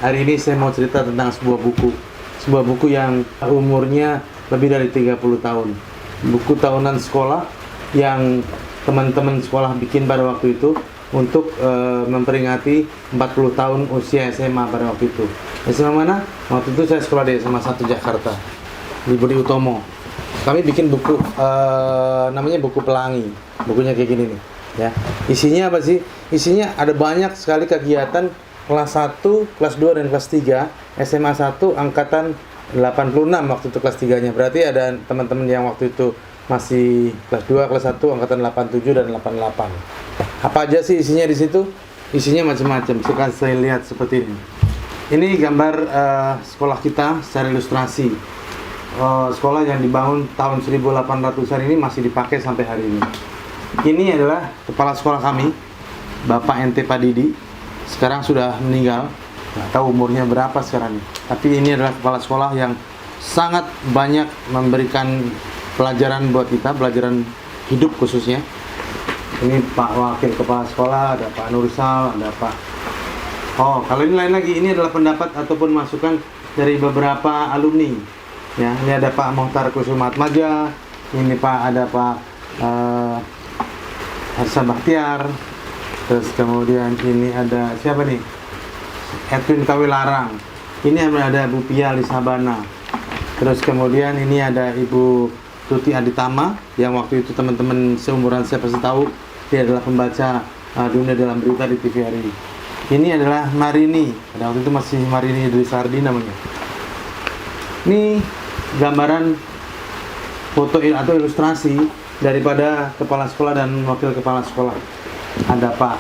Hari ini saya mau cerita tentang sebuah buku. Sebuah buku yang umurnya lebih dari 30 tahun. Buku tahunan sekolah yang teman-teman sekolah bikin pada waktu itu untuk memperingati 40 tahun usia SMA pada waktu itu. SMA mana? Waktu itu saya sekolah di SMA 1 Jakarta, di Budi Utomo. Kami bikin buku, namanya buku pelangi. Bukunya kayak gini nih, ya. Isinya apa sih? Isinya ada banyak sekali kegiatan kelas 1, kelas 2, dan kelas 3 SMA 1 angkatan 86 waktu itu kelas 3-nya. Berarti ada teman-teman yang waktu itu masih kelas 2, kelas 1 angkatan 87 dan 88. Apa aja sih isinya di situ? Isinya macam-macam. Sekarang saya lihat seperti ini. Ini gambar sekolah kita secara ilustrasi. Sekolah yang dibangun tahun 1800-an ini masih dipakai sampai hari ini. Ini adalah kepala sekolah kami, Bapak Ente Padidi. Sekarang sudah meninggal, nggak tahu umurnya berapa sekarang. Tapi ini adalah kepala sekolah yang sangat banyak memberikan pelajaran buat kita, pelajaran hidup khususnya. Ini Pak Wakil Kepala Sekolah, ada Pak Nursal, ada Pak. Oh, kalau ini lain lagi, ini adalah pendapat ataupun masukan dari beberapa alumni. Ya, ini ada Pak Mohtar Kusumatmaja, ini Pak ada Pak Harsa Bakhtiar. Terus kemudian ini ada siapa nih? Edwin Kawilarang. Ini ada Bu Pia Lisabana. Terus kemudian ini ada Ibu Tuti Aditama, yang waktu itu teman-teman seumuran saya pasti tahu. Dia adalah pembaca Dunia Dalam Berita di TVRI. Ini adalah Marini. Pada waktu itu masih Marini Idrisardi namanya. Ini gambaran foto atau ilustrasi daripada kepala sekolah dan wakil kepala sekolah. Ada Pak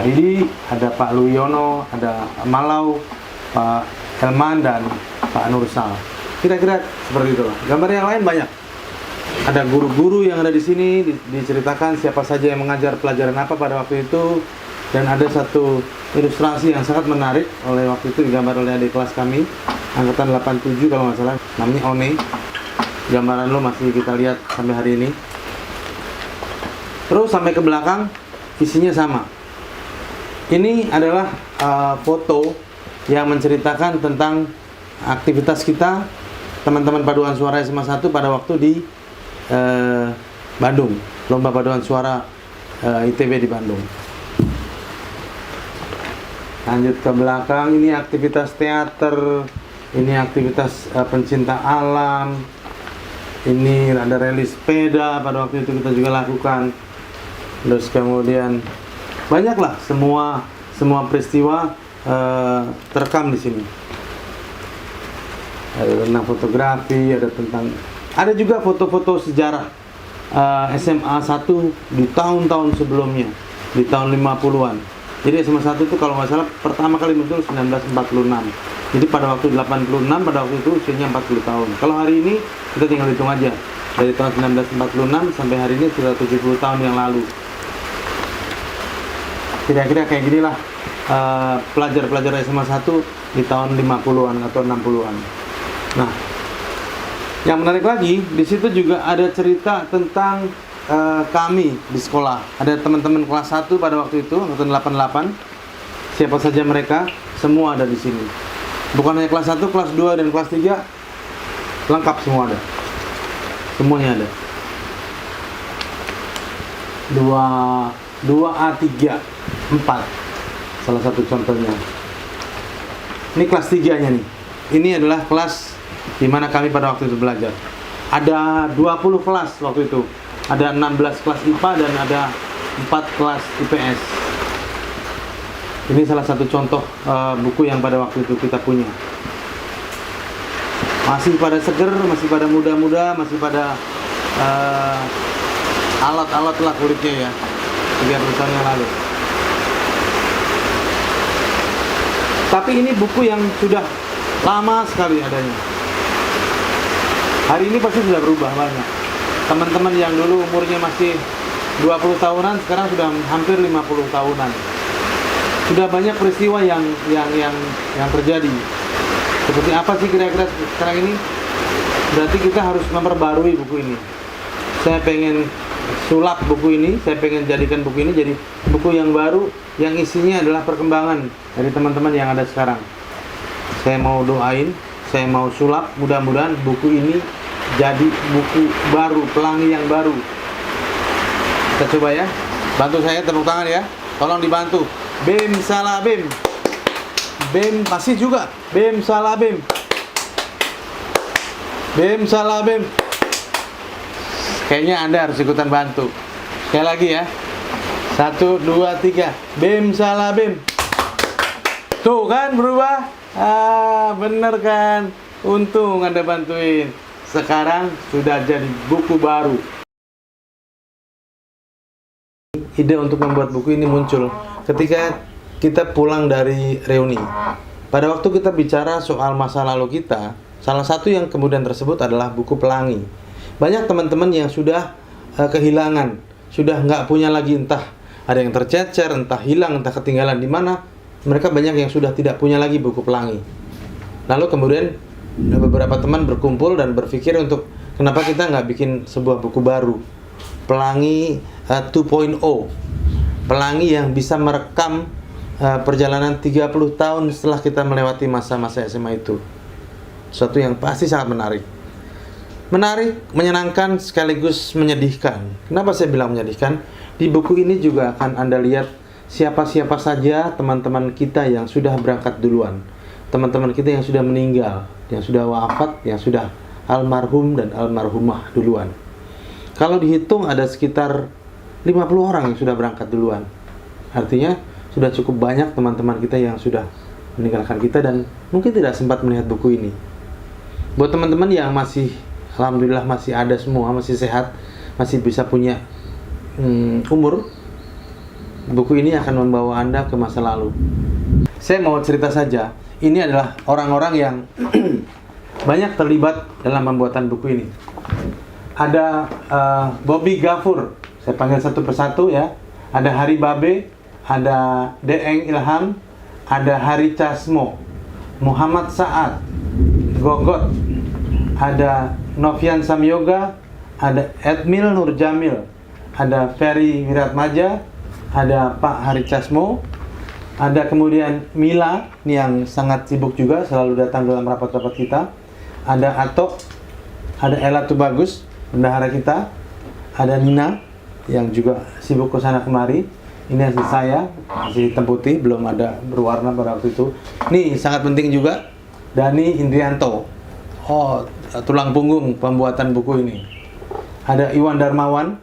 Didi, ada Pak Luyono, ada Malau, Pak Helman, dan Pak Nursal. Kira-kira seperti itulah. Gambar yang lain banyak. Ada guru-guru yang ada di sini, diceritakan siapa saja yang mengajar pelajaran apa pada waktu itu. Dan ada satu ilustrasi yang sangat menarik oleh waktu itu digambar oleh adik kelas kami, angkatan 87 kalau nggak salah, namanya One. Gambaran lo masih kita lihat sampai hari ini. Terus sampai ke belakang, isinya sama. Ini adalah foto yang menceritakan tentang aktivitas kita, teman-teman paduan suara SMA 1 pada waktu di Bandung, lomba paduan suara ITB di Bandung. Lanjut ke belakang, ini aktivitas teater, ini aktivitas pencinta alam, ini ada rally sepeda pada waktu itu kita juga lakukan. Terus kemudian banyaklah semua peristiwa terekam di sini. Ada tentang fotografi, ada juga foto-foto sejarah SMA 1 di tahun-tahun sebelumnya, di tahun 50-an. Jadi SMA 1 itu kalau nggak salah pertama kali muncul 1946. Jadi pada waktu 86, pada waktu itu usianya 40 tahun. Kalau hari ini kita tinggal hitung aja. Dari tahun 1946 sampai hari ini sudah 70 tahun yang lalu. Kira-kira kayak ginilah pelajar-pelajar SMA 1 di tahun 50-an atau 60-an. Nah, yang menarik lagi, di situ juga ada cerita tentang kami di sekolah. Ada teman-teman kelas 1 pada waktu itu, angkatan 88. Siapa saja mereka, semua ada di sini. Bukan hanya kelas 1, kelas 2, dan kelas 3, lengkap semua ada. Semuanya ada. 2A3 4 salah satu contohnya. Ini kelas 3-nya nih. Ini adalah kelas di mana kami pada waktu itu belajar. Ada 20 kelas waktu itu. Ada 16 kelas IPA dan ada 4 kelas IPS. Ini salah satu contoh buku yang pada waktu itu kita punya. Masih pada seger, masih pada muda-muda, masih pada alat-alat lah kulitnya ya. 30 tahun yang lalu. Tapi ini buku yang sudah lama sekali adanya. Hari ini pasti sudah berubah banyak. Teman-teman yang dulu umurnya masih 20 tahunan sekarang sudah hampir 50 tahunan. Sudah banyak peristiwa yang terjadi. Seperti apa sih kira-kira sekarang ini? Berarti kita harus memperbarui buku ini. Saya pengen sulap buku ini, saya pengen jadikan buku ini jadi buku yang baru, yang isinya adalah perkembangan dari teman-teman yang ada sekarang. saya mau doain, saya mau sulap, mudah-mudahan buku ini jadi buku baru, pelangi yang baru. Kita coba ya. Bantu saya, tepuk tangan ya. Tolong dibantu. Bim salah bim. Bim masih juga. Bim salah bim. Bim salah bim. Kayaknya Anda harus ikutan bantu. Sekali lagi ya. 1, 2, 3. Bim salah bim. Tuh kan berubah. Bener kan. Untung Anda bantuin. Sekarang sudah jadi buku baru. Ide untuk membuat buku ini muncul ketika kita pulang dari reuni. Pada waktu kita bicara soal masa lalu kita, salah satu yang kemudian tersebut adalah buku pelangi. Banyak teman-teman yang sudah kehilangan, sudah nggak punya lagi, entah ada yang tercecer, entah hilang, entah ketinggalan di mana. Mereka banyak yang sudah tidak punya lagi buku pelangi. Lalu kemudian beberapa teman berkumpul dan berpikir untuk kenapa kita nggak bikin sebuah buku baru, Pelangi 2.0, pelangi yang bisa merekam perjalanan 30 tahun setelah kita melewati masa-masa SMA itu. Sesuatu yang pasti sangat menarik. Menarik, menyenangkan, sekaligus menyedihkan. Kenapa saya bilang menyedihkan? Di buku ini juga akan Anda lihat siapa-siapa saja teman-teman kita yang sudah berangkat duluan. Teman-teman kita yang sudah meninggal, yang sudah wafat, yang sudah almarhum dan almarhumah duluan. Kalau dihitung ada sekitar 50 orang yang sudah berangkat duluan. Artinya sudah cukup banyak teman-teman kita yang sudah meninggalkan kita dan mungkin tidak sempat melihat buku ini. Buat teman-teman yang masih, alhamdulillah masih ada semua, masih sehat, masih bisa punya umur, buku ini akan membawa Anda ke masa lalu. Saya mau cerita saja, ini adalah orang-orang yang banyak terlibat dalam pembuatan buku ini. Ada Bobby Gafur, saya panggil satu persatu ya. Ada Hari Babe, ada Deeng Ilham, ada Hari Casmo, Muhammad Saad, Gogot, ada Novian Samyoga, ada Edmil Nur Jamil, ada Ferry Wiratmaja, ada Pak Hari Casmo, ada kemudian Mila yang sangat sibuk juga, selalu datang dalam rapat-rapat kita, ada Atok, ada Ella Tubagus, bendahara kita, ada Nina yang juga sibuk ke sana kemari. Ini hasil saya, masih hitam putih, belum ada berwarna pada waktu itu. Ini sangat penting juga, Dani Indrianto, tulang punggung pembuatan buku ini. Ada Iwan Darmawan,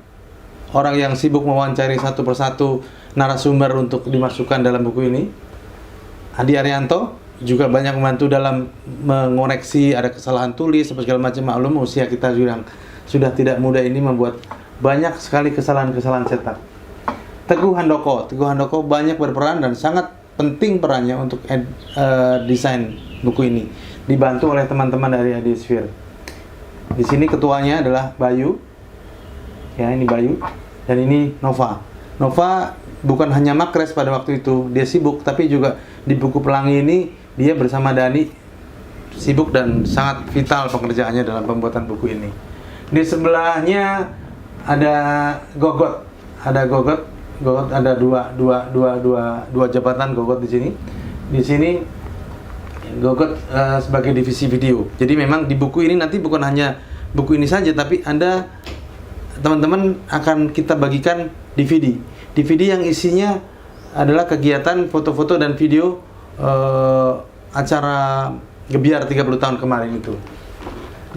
orang yang sibuk mewawancari satu persatu narasumber untuk dimasukkan dalam buku ini. Adi Arianto juga banyak membantu dalam mengoreksi ada kesalahan tulis segala macam. Maklum usia kita sudah tidak muda ini membuat banyak sekali kesalahan-kesalahan cetak. Teguh Handoko banyak berperan dan sangat penting perannya untuk desain buku ini, dibantu oleh teman-teman dari Adisphere. Di sini ketuanya adalah Bayu, ya ini Bayu, dan ini Nova. Nova bukan hanya makres pada waktu itu, dia sibuk, tapi juga di buku Pelangi ini dia bersama Dani sibuk dan sangat vital pekerjaannya dalam pembuatan buku ini. Di sebelahnya ada Gogot, ada dua jabatan Gogot di sini. Di sini Gogot sebagai divisi video. Jadi memang di buku ini nanti bukan hanya buku ini saja, tapi Anda teman-teman akan kita bagikan DVD. DVD yang isinya adalah kegiatan foto-foto dan video acara Gebiar 30 tahun kemarin itu.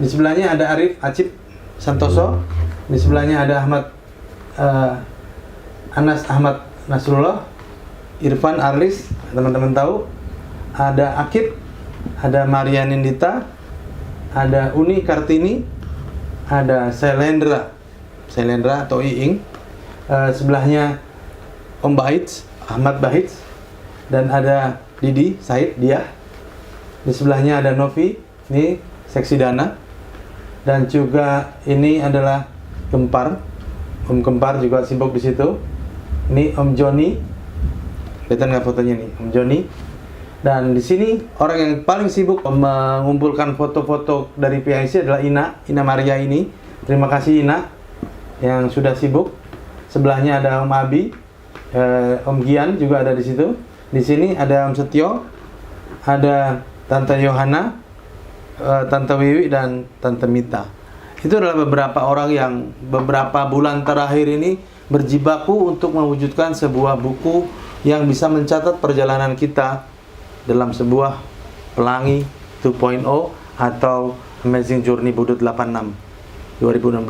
Di sebelahnya ada Arif Acip Santoso. Di sebelahnya ada Anas Ahmad Nasrullah, Irfan Arlis, teman-teman tahu. Ada Akib, ada Maria Nindita, ada Uni Kartini, ada Selendra atau Iing. Sebelahnya Om Baits, Ahmad Baits, dan ada Didi Said dia. Di sebelahnya ada Novi, ini seksi dana, dan juga ini adalah Gempar, Om Gempar juga sibuk di situ. Ini Om Joni, kelihatan nggak fotonya nih, Om Joni. Dan di sini orang yang paling sibuk mengumpulkan foto-foto dari PIC adalah Ina Maria ini. Terima kasih Ina yang sudah sibuk. Sebelahnya ada Om Abi, Om Gian juga ada di situ. Di sini ada Om Setio, ada Tante Yohana, Tante Wiwi, dan Tante Mita. Itu adalah beberapa orang yang beberapa bulan terakhir ini berjibaku untuk mewujudkan sebuah buku yang bisa mencatat perjalanan kita dalam sebuah Pelangi 2.0 atau Amazing Journey Budut 86 2016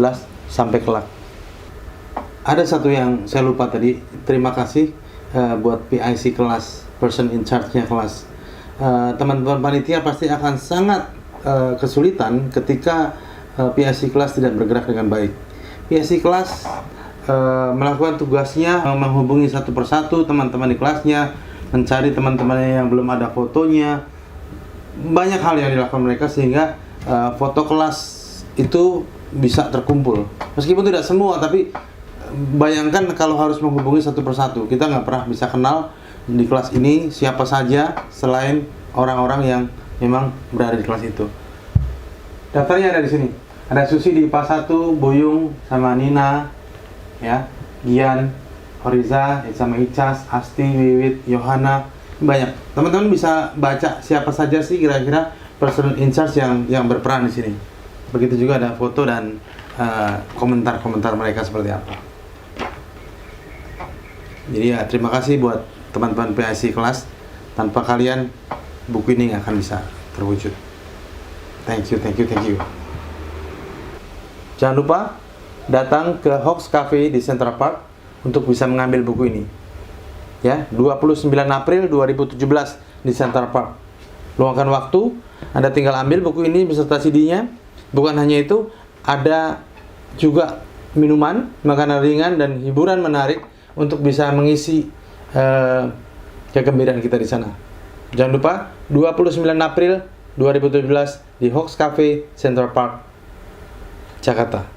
sampai kelak. Ada satu yang saya lupa tadi. Terima kasih buat PIC kelas, person in charge-nya kelas. Teman-teman panitia pasti akan sangat kesulitan ketika PIC kelas tidak bergerak dengan baik. PIC kelas melakukan tugasnya menghubungi satu persatu teman-teman di kelasnya, mencari teman-temannya yang belum ada fotonya. Banyak hal yang dilakukan mereka sehingga foto kelas itu bisa terkumpul. Meskipun tidak semua, tapi bayangkan kalau harus menghubungi satu persatu. Kita nggak pernah bisa kenal di kelas ini siapa saja selain orang-orang yang memang berada di kelas itu. Daftarnya ada di sini. Ada Susi di IPA 1, Buyung sama Nina, ya, Gian, Horiza, sama Icas, Asti, Wiwit, Yohana, banyak. Teman-teman bisa baca siapa saja sih kira-kira person in charge yang berperan di sini. Begitu juga ada foto dan komentar-komentar mereka seperti apa. Jadi ya, terima kasih buat teman-teman PIC kelas. Tanpa kalian buku ini nggak akan bisa terwujud. Thank you. Jangan lupa datang ke Hoax Cafe di Central Park untuk bisa mengambil buku ini. Ya, 29 April 2017 di Central Park. Luangkan waktu, Anda tinggal ambil buku ini beserta CD-nya. Bukan hanya itu, ada juga minuman, makanan ringan dan hiburan menarik untuk bisa mengisi kegembiraan kita di sana. Jangan lupa 29 April 2017 di Hoax Cafe Central Park, Jakarta.